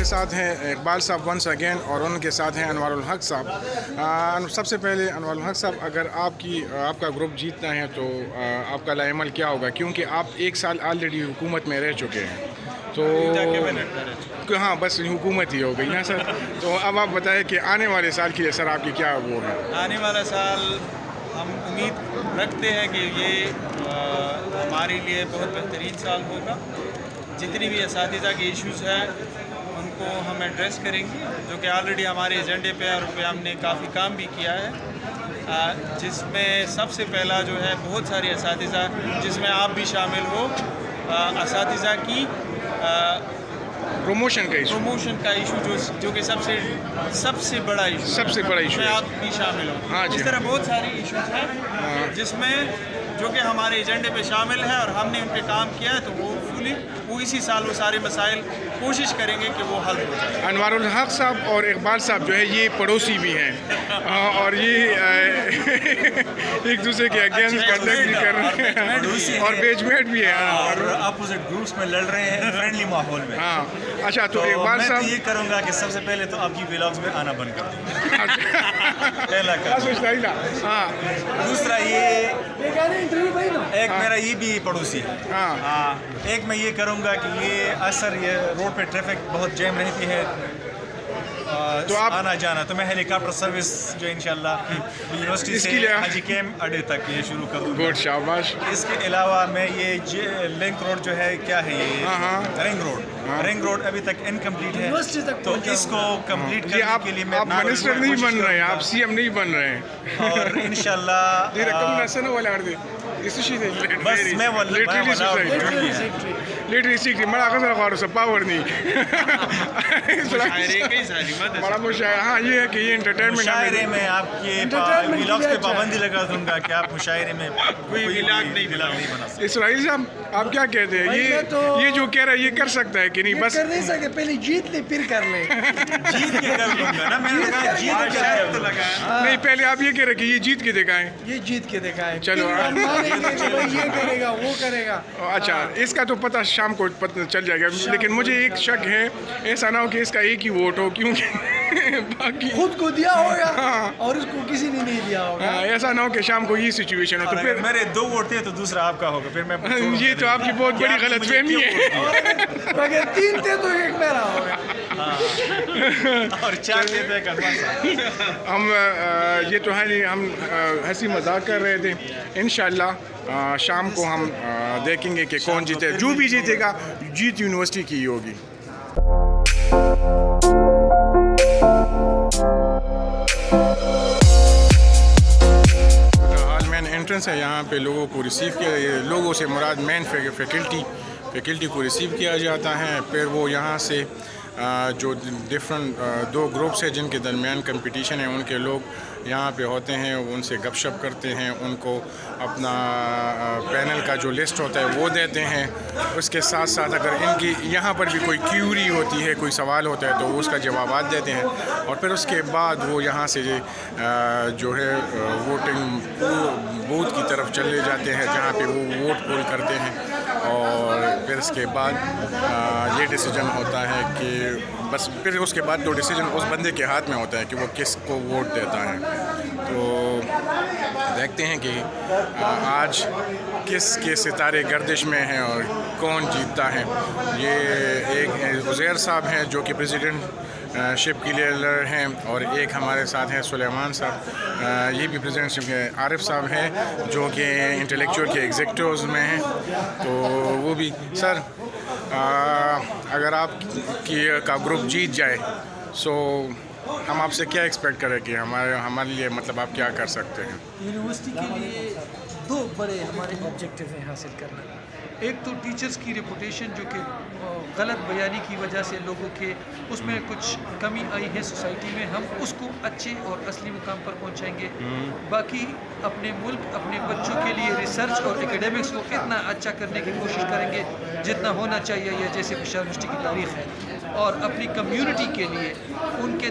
ساتھ ہیں اقبال صاحب ونس اگین اور ان کے ساتھ ہیں انوار الحق صاحب. سب سے پہلے انوار الحق صاحب، اگر آپ کا گروپ جیتنا ہے تو آپ کا لائحہ عمل کیا ہوگا؟ کیونکہ آپ 1 سال آلریڈی حکومت میں رہ چکے ہیں، تو ہاں بس حکومت ہی ہو گئی نا سر. تو اب آپ بتائیں کہ آنے والے سال کے لیے سر آپ کی کیا وہ ہے؟ آنے والا سال ہم امید رکھتے ہیں کہ یہ ہمارے لیے بہت بہترین سال ہوگا. جتنی بھی اساتذہ کے ایشوز ہیں ان کو ہم ایڈریس کریں گے، جو کہ آلریڈی ہمارے ایجنڈے پہ اور پہ ہم نے کافی کام بھی کیا ہے، جس میں سب سے پہلا جو ہے بہت سارے اساتذہ، جس میں آپ بھی شامل ہو، اساتذہ کی پروموشن کا ایشو جو کہ سب سے بڑا ایشو میں آپ بھی شامل ہوں. اس طرح بہت سارے ایشوز ہیں جس میں جو کہ ہمارے ایجنڈے پہ شامل ہے اور ہم نے ان پہ کام کیا ہے، تو وہ اسی سال وہ سارے مسائل کوشش کریں گے کہ وہ حل ہو جائے. انوار الحق صاحب اور اقبال صاحب جو ہے یہ پڑوسی بھی ہیں اور یہ ایک دوسرے کے اگینسٹ کنڈکٹ بھی کر رہے ہیں اور بیچ میٹ بھی ہے اور اپوزٹ گروپس میں لڑ رہے ہیں فرینڈلی ماحول میں. ہاں اچھا، تو اقبال صاحب میں یہ کروں گا کہ سب سے پہلے تو آپ کی ولاگز میں آنا بند کر دوں. پہلا ہاں. دوسرا یہ ایک میرا یہ بھی پڑوسی ہے. ہاں ایک میں یہ کروں گا کہ یہ روڈ پہ ٹریفک بہت جیم رہتی ہے تو آپ آنا جانا، تو میں ہیلی کاپٹر سروس جو انشاءاللہ یونیورسٹی سے حاجی کیمپ اڈے تک یہ شروع کروں گا. گڈ، شاباش. اس کے علاوہ میں یہ لنک روڈ جو ہے، کیا ہے یہ رنگ روڈ ابھی تک انکمپلیٹ ہے، تو اس کو کمپلیٹ کرنے کے لیے میں آپ منسٹر نہیں بن رہے ہیں، آپ سی ایم نہیں بن رہے ہیں، اور انشاءاللہ بس میں لیٹری سیکٹری بڑا غزل خوارو سے پاور نہیں بڑا مشاعرہ. ہاں یہ ہے کہ یہ انٹرٹینمنٹ مشاعرے میں آپ کے ولاگز پہ پابندی لگا دوں گا کہ آپ مشاعرے میں کوئی ولاگ نہیں بنا سکتے. اسرائیل صاحب آپ کیا کہتے ہیں؟ یہ جو کہہ رہا ہے یہ کر سکتا ہے کہ نہیں؟ بس کر نہیں سکے، پہلے جیت لے پھر کر لے. جیت کے کر لوں گا نا، میں نے کہا جیت کے شاید تو لگا نہیں، پہلے آپ یہ کہہ رہے کہ یہ جیت کے دکھائیں. یہ جیت کے دکھائیں، چلو یہ کرے گا وہ کرے گا. اچھا، اس کا تو پتہ شام کو پتہ چل جائے گا، لیکن مجھے ایک شک ہے، ایسا نہ ہو کہ اس کا ایک ہی ووٹ ہو، کیونکہ باقی خود کو دیا ہوگا اور اس کو کسی نے نہیں دیا ہوگا. ایسا نہ ہو کہ شام کو یہ سچویشن ہو تو پھر میرے 2 ووٹ تھے تو دوسرا آپ کا ہوگا. پھر میں یہ تو آپ کی بہت بڑی غلط فہمی ہے. اگر 3 تھے تو 1 میرا ہوگا اور 4 تھے تو 1 ہم یہ تو ہے نہیں، ہم ہنسی مذاق کر رہے تھے. انشاءاللہ شام کو ہم دیکھیں گے کہ کون جیتے. جو بھی جیتے گا جیت یونیورسٹی کی ہی ہوگی. حال مین انٹرنس ہے، یہاں پہ لوگوں کو ریسیو کیا، لوگوں سے مراد مین فیکلٹی کو ریسیو کیا جاتا ہے. پھر وہ یہاں سے جو ڈفرنٹ 2 گروپس ہیں جن کے درمیان کمپٹیشن ہے، ان کے لوگ یہاں پہ ہوتے ہیں، ان سے گپ شپ کرتے ہیں، ان کو اپنا پینل کا جو لسٹ ہوتا ہے وہ دیتے ہیں. اس کے ساتھ ساتھ اگر ان کی یہاں پر بھی کوئی کیوری ہوتی ہے، کوئی سوال ہوتا ہے تو وہ اس کا جوابات دیتے ہیں. اور پھر اس کے بعد وہ یہاں سے جو ہے ووٹنگ بوتھ کی طرف چلے جاتے ہیں جہاں پہ وہ ووٹ پول کرتے ہیں. اور پھر اس کے بعد یہ ڈیسیجن ہوتا ہے کہ بس پھر اس کے بعد تو ڈیسیجن اس بندے کے ہاتھ میں ہوتا ہے کہ وہ کس کو ووٹ دیتا ہے. تو دیکھتے ہیں کہ آج کس کے ستارے گردش میں ہیں اور کون جیتتا ہے. یہ ایک عزیر صاحب ہیں جو کہ پریزیڈنٹ شپ کے لیڈر ہیں، اور ایک ہمارے ساتھ ہیں سلیمان صاحب، یہ بھی پریزیڈنٹ شپ کے. عارف صاحب ہیں جو کہ انٹلیکچوئل کے ایگزیکٹیوز میں ہیں. تو وہ بھی سر اگر آپ کا گروپ جیت جائے سو ہم آپ سے کیا ایکسپیکٹ کریں کہ ہمارے لیے مطلب آپ کیا کر سکتے ہیں؟ یونیورسٹی کے لیے 2 بڑے ہمارے آبجیکٹیو ہیں حاصل کرنا. ایک تو ٹیچرز کی ریپوٹیشن جو کہ غلط بیانی کی وجہ سے لوگوں کے اس میں کچھ کمی آئی ہے سوسائٹی میں، ہم اس کو اچھے اور اصلی مقام پر پہنچائیں گے. باقی اپنے ملک، اپنے بچوں کے لیے ریسرچ اور ایکیڈیمکس کو اتنا اچھا کرنے کی کوشش کریں گے جتنا ہونا چاہیے یا جیسے بشار یونیورسٹی کی تاریخ ہے. اور اپنی کمیونٹی کے لیے ان کے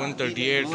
138